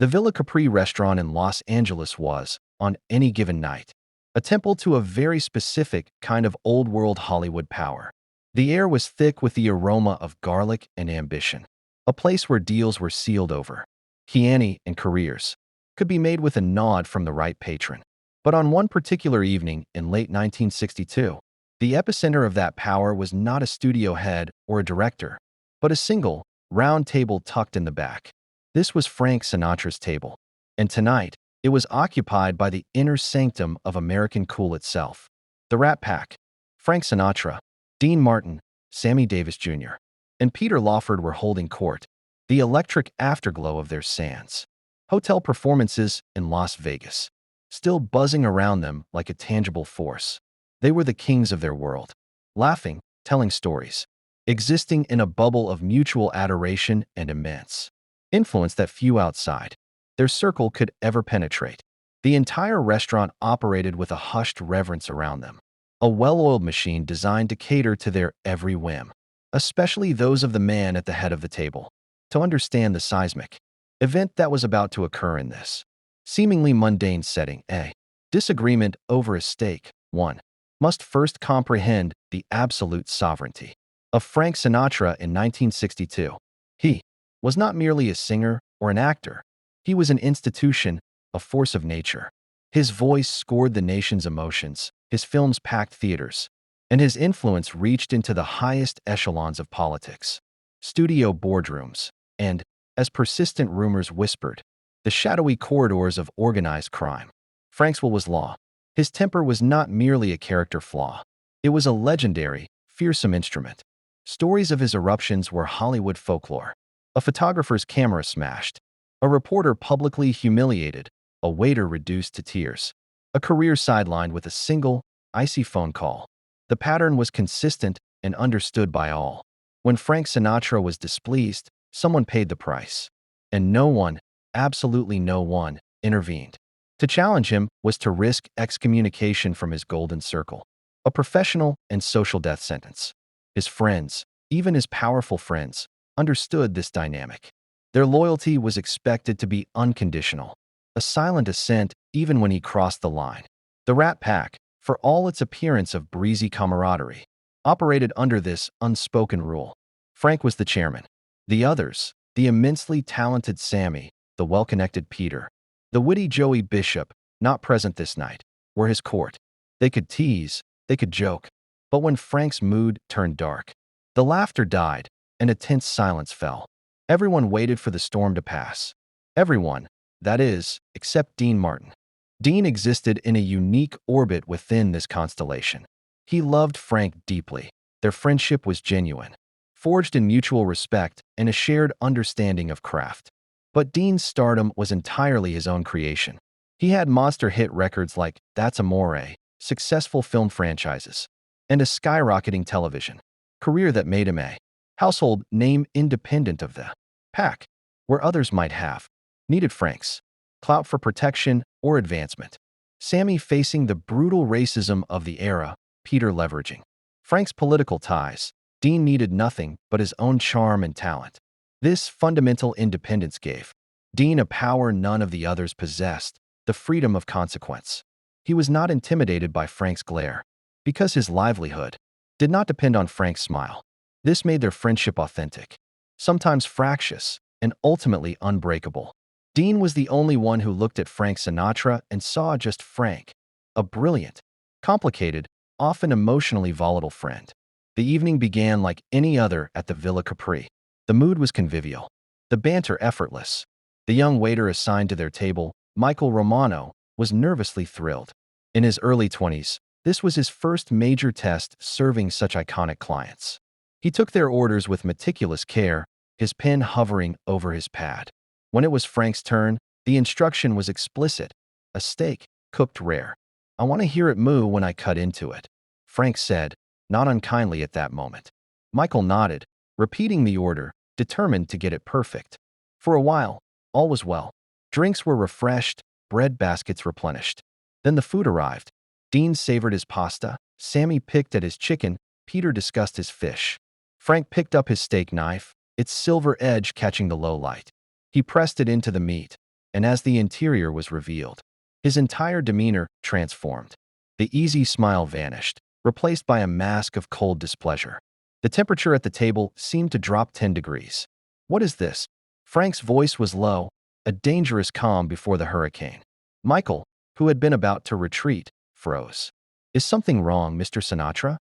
The Villa Capri restaurant in Los Angeles was, on any given night, a temple to a very specific kind of old-world Hollywood power. The air was thick with the aroma of garlic and ambition, a place where deals were sealed over. Chiani and careers could be made with a nod from the right patron. But on one particular evening in late 1962, the epicenter of that power was not a studio head or a director, but a single, round table tucked in the back. This was Frank Sinatra's table, and tonight, it was occupied by the inner sanctum of American cool itself. The Rat Pack, Frank Sinatra, Dean Martin, Sammy Davis Jr., and Peter Lawford were holding court, the electric afterglow of their Sands Hotel performances in Las Vegas still buzzing around them like a tangible force. They were the kings of their world, laughing, telling stories, existing in a bubble of mutual adoration and immense influence that few outside their circle could ever penetrate. The entire restaurant operated with a hushed reverence around them, a well-oiled machine designed to cater to their every whim, especially those of the man at the head of the table. To understand the seismic event that was about to occur in this seemingly mundane setting, a disagreement over a steak, one must first comprehend the absolute sovereignty of Frank Sinatra in 1962. He was not merely a singer or an actor. He was an institution, a force of nature. His voice scored the nation's emotions, his films packed theaters, and his influence reached into the highest echelons of politics, studio boardrooms, and, as persistent rumors whispered, the shadowy corridors of organized crime. Frank's will was law. His temper was not merely a character flaw. It was a legendary, fearsome instrument. Stories of his eruptions were Hollywood folklore. A photographer's camera smashed, a reporter publicly humiliated, a waiter reduced to tears, a career sidelined with a single, icy phone call. The pattern was consistent and understood by all. When Frank Sinatra was displeased, someone paid the price. And no one, absolutely no one, intervened. To challenge him was to risk excommunication from his golden circle, a professional and social death sentence. His friends, even his powerful friends, understood this dynamic. Their loyalty was expected to be unconditional, a silent assent even when he crossed the line. The Rat Pack, for all its appearance of breezy camaraderie, operated under this unspoken rule. Frank was the chairman. The others, the immensely talented Sammy, the well-connected Peter, the witty Joey Bishop, not present this night, were his court. They could tease, they could joke, but when Frank's mood turned dark, the laughter died, and a tense silence fell. Everyone waited for the storm to pass. Everyone, that is, except Dean Martin. Dean existed in a unique orbit within this constellation. He loved Frank deeply. Their friendship was genuine, forged in mutual respect and a shared understanding of craft. But Dean's stardom was entirely his own creation. He had monster hit records like That's Amore, successful film franchises, and a skyrocketing television career that made him a household name independent of the pack, where others might have needed Frank's clout for protection or advancement. Sammy facing the brutal racism of the era, Peter leveraging Frank's political ties. Dean needed nothing but his own charm and talent. This fundamental independence gave Dean a power none of the others possessed, the freedom of consequence. He was not intimidated by Frank's glare, because his livelihood did not depend on Frank's smile. This made their friendship authentic, sometimes fractious, and ultimately unbreakable. Dean was the only one who looked at Frank Sinatra and saw just Frank, a brilliant, complicated, often emotionally volatile friend. The evening began like any other at the Villa Capri. The mood was convivial, the banter effortless. The young waiter assigned to their table, Michael Romano, was nervously thrilled. In his early 20s, this was his first major test serving such iconic clients. He took their orders with meticulous care, his pen hovering over his pad. When it was Frank's turn, the instruction was explicit. A steak, cooked rare. I want to hear it moo when I cut into it, Frank said, not unkindly at that moment. Michael nodded, repeating the order, determined to get it perfect. For a while, all was well. Drinks were refreshed, bread baskets replenished. Then the food arrived. Dean savored his pasta, Sammy picked at his chicken, Peter discussed his fish. Frank picked up his steak knife, its silver edge catching the low light. He pressed it into the meat, and as the interior was revealed, his entire demeanor transformed. The easy smile vanished, replaced by a mask of cold displeasure. The temperature at the table seemed to drop 10 degrees. "What is this?" Frank's voice was low, a dangerous calm before the hurricane. Michael, who had been about to retreat, froze. "Is something wrong, Mr. Sinatra?"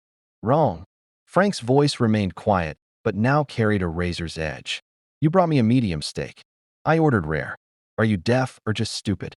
"Wrong." Frank's voice remained quiet, but now carried a razor's edge. "You brought me a medium steak. I ordered rare. Are you deaf or just stupid?"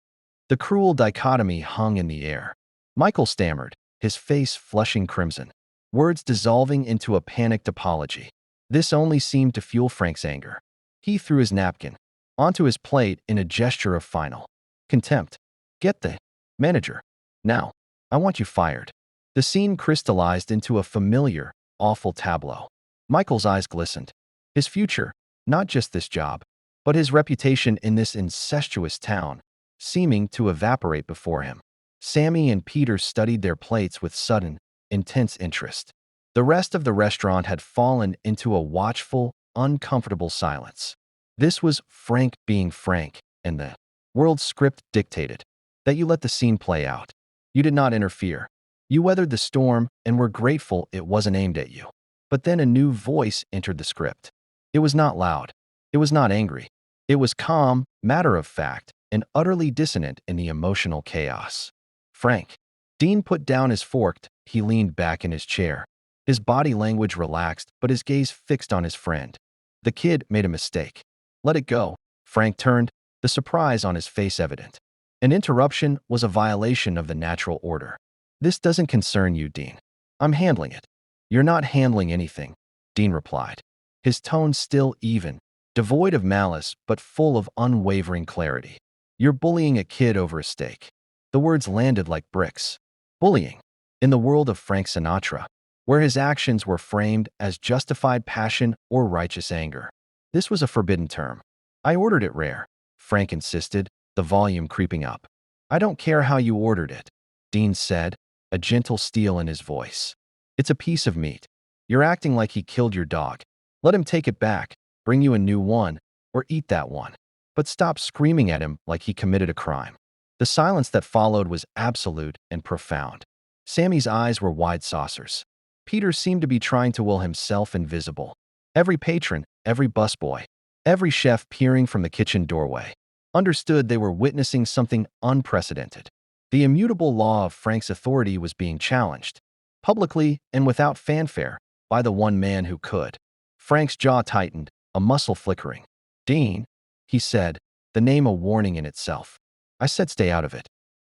The cruel dichotomy hung in the air. Michael stammered, his face flushing crimson, words dissolving into a panicked apology. This only seemed to fuel Frank's anger. He threw his napkin onto his plate in a gesture of final contempt. "Get the manager. Now. I want you fired." The scene crystallized into a familiar, awful tableau. Michael's eyes glistened. His future, not just this job, but his reputation in this incestuous town, seeming to evaporate before him. Sammy and Peter studied their plates with sudden, intense interest. The rest of the restaurant had fallen into a watchful, uncomfortable silence. This was Frank being Frank, and the world's script dictated that you let the scene play out. You did not interfere. You weathered the storm and were grateful it wasn't aimed at you. But then a new voice entered the script. It was not loud. It was not angry. It was calm, matter-of-fact, and utterly dissonant in the emotional chaos. "Frank." Dean put down his fork. He leaned back in his chair. His body language relaxed, but his gaze fixed on his friend. "The kid made a mistake. Let it go." Frank turned, the surprise on his face evident. "An interruption was a violation of the natural order." "This doesn't concern you, Dean. I'm handling it." "You're not handling anything," Dean replied, his tone still even, devoid of malice but full of unwavering clarity. "You're bullying a kid over a steak." The words landed like bricks. Bullying. In the world of Frank Sinatra, where his actions were framed as justified passion or righteous anger, this was a forbidden term. "I ordered it rare," Frank insisted, the volume creeping up. "I don't care how you ordered it," Dean said, a gentle steel in his voice. "It's a piece of meat. You're acting like he killed your dog. Let him take it back, bring you a new one, or eat that one. But stop screaming at him like he committed a crime." The silence that followed was absolute and profound. Sammy's eyes were wide saucers. Peter seemed to be trying to will himself invisible. Every patron, every busboy, every chef peering from the kitchen doorway understood they were witnessing something unprecedented. The immutable law of Frank's authority was being challenged, publicly and without fanfare, by the one man who could. Frank's jaw tightened, a muscle flickering. "Dean," he said, the name a warning in itself. "I said stay out of it."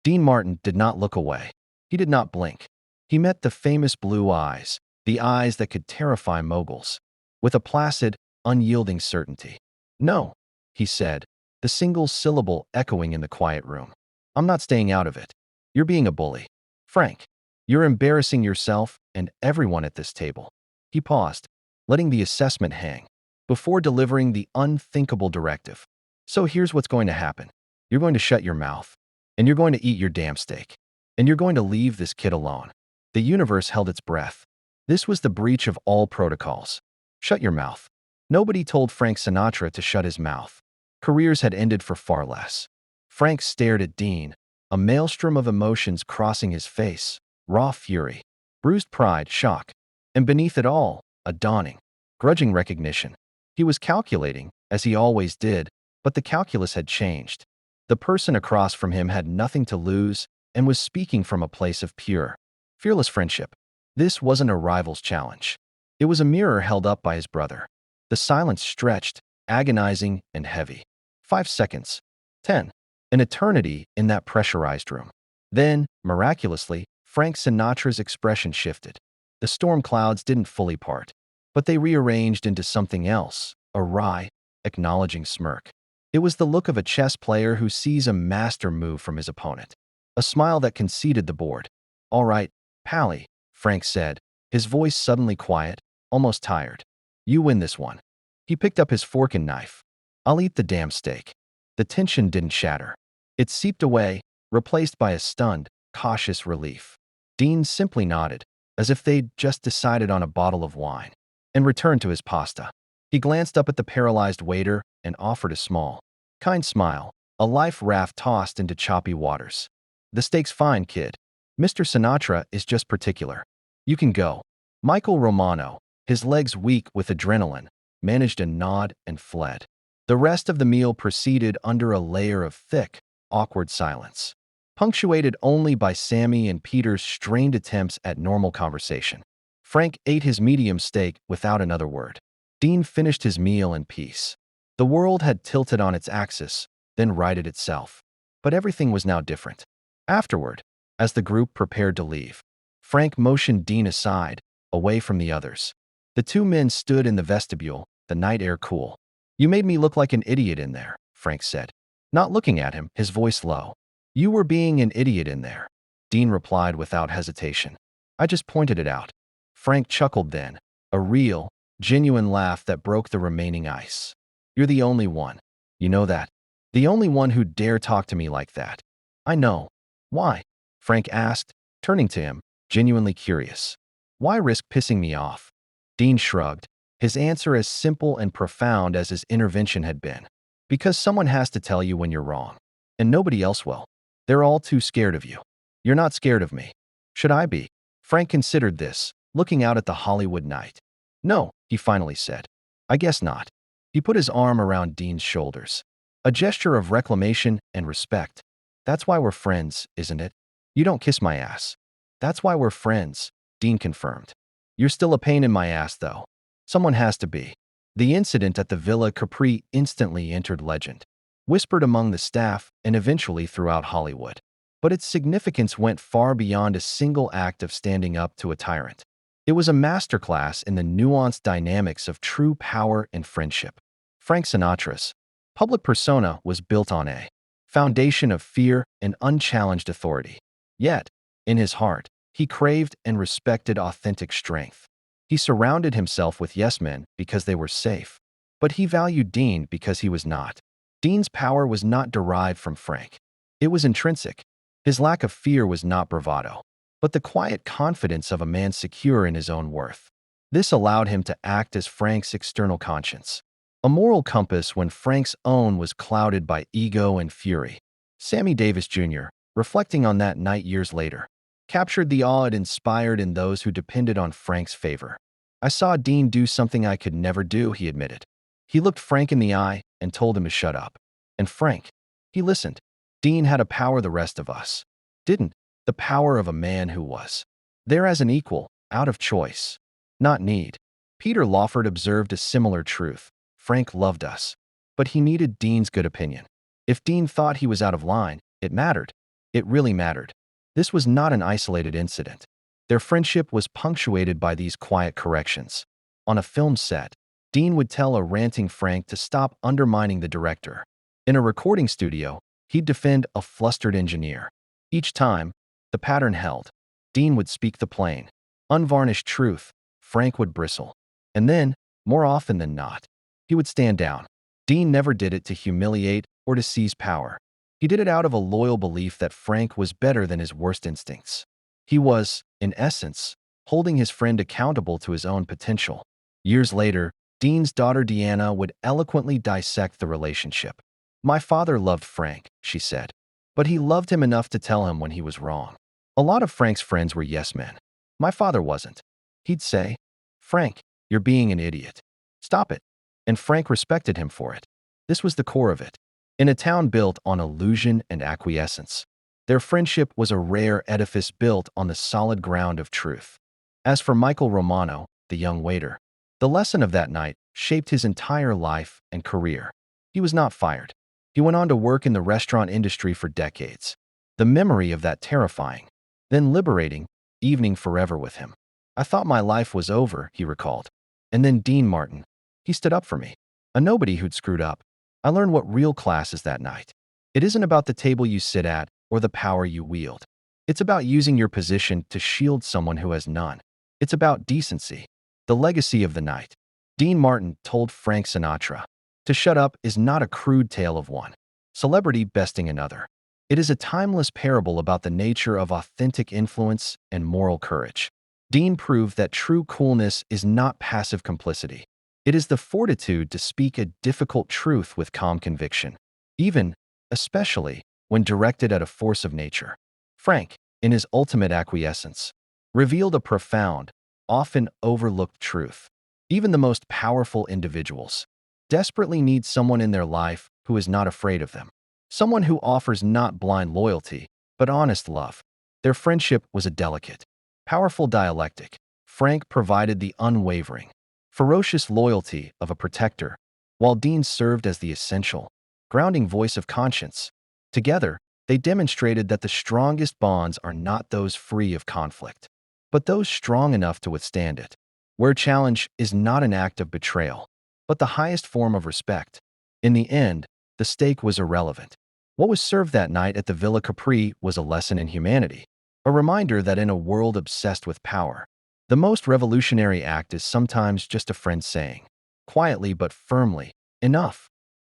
Dean Martin did not look away. He did not blink. He met the famous blue eyes, the eyes that could terrify moguls, with a placid, unyielding certainty. "No," he said, the single syllable echoing in the quiet room. "I'm not staying out of it. You're being a bully. Frank, you're embarrassing yourself and everyone at this table." He paused, letting the assessment hang, before delivering the unthinkable directive. "So here's what's going to happen. You're going to shut your mouth, and you're going to eat your damn steak, and you're going to leave this kid alone." The universe held its breath. This was the breach of all protocols. Shut your mouth. Nobody told Frank Sinatra to shut his mouth. Careers had ended for far less. Frank stared at Dean, a maelstrom of emotions crossing his face, raw fury, bruised pride, shock, and beneath it all, a dawning, grudging recognition. He was calculating, as he always did, but the calculus had changed. The person across from him had nothing to lose and was speaking from a place of pure, fearless friendship. This wasn't a rival's challenge. It was a mirror held up by his brother. The silence stretched, agonizing and heavy. 5 seconds. 10. An eternity in that pressurized room. Then, miraculously, Frank Sinatra's expression shifted. The storm clouds didn't fully part, but they rearranged into something else, a wry, acknowledging smirk. It was the look of a chess player who sees a master move from his opponent. A smile that conceded the board. "All right, Pally," Frank said, his voice suddenly quiet, almost tired. "You win this one." He picked up his fork and knife. "I'll eat the damn steak." The tension didn't shatter. It seeped away, replaced by a stunned, cautious relief. Dean simply nodded, as if they'd just decided on a bottle of wine, and returned to his pasta. He glanced up at the paralyzed waiter and offered a small, kind smile. a life raft tossed into choppy waters. The stake's fine, kid. Mr. Sinatra is just particular. You can go. Michael Romano, his legs weak with adrenaline, managed a nod and fled. The rest of the meal proceeded under a layer of thick, awkward silence, punctuated only by Sammy and Peter's strained attempts at normal conversation. Frank ate his medium steak without another word. Dean finished his meal in peace. The world had tilted on its axis, then righted itself. But everything was now different. Afterward, as the group prepared to leave, Frank motioned Dean aside, away from the others. The two men stood in the vestibule, the night air cool. You made me look like an idiot in there, Frank said, not looking at him, his voice low. You were being an idiot in there, Dean replied without hesitation. I just pointed it out. Frank chuckled then, a real, genuine laugh that broke the remaining ice. You're the only one. You know that? The only one who dare talk to me like that. I know. Why? Frank asked, turning to him, genuinely curious. Why risk pissing me off? Dean shrugged, his answer as simple and profound as his intervention had been. Because someone has to tell you when you're wrong. And nobody else will. They're all too scared of you. You're not scared of me. Should I be? Frank considered this, looking out at the Hollywood night. No, he finally said. I guess not. He put his arm around Dean's shoulders. A gesture of reclamation and respect. That's why we're friends, isn't it? You don't kiss my ass. That's why we're friends, Dean confirmed. You're still a pain in my ass, though. Someone has to be. The incident at the Villa Capri instantly entered legend, whispered among the staff and eventually throughout Hollywood. But its significance went far beyond a single act of standing up to a tyrant. It was a masterclass in the nuanced dynamics of true power and friendship. Frank Sinatra's public persona was built on a foundation of fear and unchallenged authority. Yet, in his heart, he craved and respected authentic strength. He surrounded himself with yes-men because they were safe, but he valued Dean because he was not. Dean's power was not derived from Frank. It was intrinsic. His lack of fear was not bravado, but the quiet confidence of a man secure in his own worth. This allowed him to act as Frank's external conscience, a moral compass when Frank's own was clouded by ego and fury. Sammy Davis Jr., reflecting on that night years later, captured the awe it inspired in those who depended on Frank's favor. I saw Dean do something I could never do, he admitted. He looked Frank in the eye and told him to shut up. And Frank, he listened. Dean had a power the rest of us didn't, the power of a man who was there as an equal, out of choice, not need. Peter Lawford observed a similar truth. Frank loved us, but he needed Dean's good opinion. If Dean thought he was out of line, it mattered. It really mattered. This was not an isolated incident. Their friendship was punctuated by these quiet corrections. On a film set, Dean would tell a ranting Frank to stop undermining the director. In a recording studio, he'd defend a flustered engineer. Each time, the pattern held. Dean would speak the plain, unvarnished truth. Frank would bristle. And then, more often than not, he would stand down. Dean never did it to humiliate or to seize power. He did it out of a loyal belief that Frank was better than his worst instincts. He was, in essence, holding his friend accountable to his own potential. Years later, Dean's daughter Deanna would eloquently dissect the relationship. My father loved Frank, she said, but he loved him enough to tell him when he was wrong. A lot of Frank's friends were yes-men. My father wasn't. He'd say, Frank, you're being an idiot. Stop it. And Frank respected him for it. This was the core of it. In a town built on illusion and acquiescence, their friendship was a rare edifice built on the solid ground of truth. As for Michael Romano, the young waiter, the lesson of that night shaped his entire life and career. He was not fired. He went on to work in the restaurant industry for decades. The memory of that terrifying, then liberating, evening forever with him. I thought my life was over, he recalled. And then Dean Martin. He stood up for me. A nobody who'd screwed up. I learned what real class is that night. It isn't about the table you sit at or the power you wield. It's about using your position to shield someone who has none. It's about decency. The legacy of the night. Dean Martin told Frank Sinatra, to shut up is not a crude tale of one celebrity besting another. It is a timeless parable about the nature of authentic influence and moral courage. Dean proved that true coolness is not passive complicity. It is the fortitude to speak a difficult truth with calm conviction, even especially when directed at a force of nature. Frank, in his ultimate acquiescence, revealed a profound, often overlooked truth. Even the most powerful individuals desperately need someone in their life who is not afraid of them. Someone who offers not blind loyalty, but honest love. Their friendship was a delicate, powerful dialectic. Frank provided the unwavering, ferocious loyalty of a protector, while Dean served as the essential, grounding voice of conscience. Together, they demonstrated that the strongest bonds are not those free of conflict, but those strong enough to withstand it, where challenge is not an act of betrayal, but the highest form of respect. In the end, the stake was irrelevant. What was served that night at the Villa Capri was a lesson in humanity, a reminder that in a world obsessed with power, the most revolutionary act is sometimes just a friend saying, quietly but firmly, enough.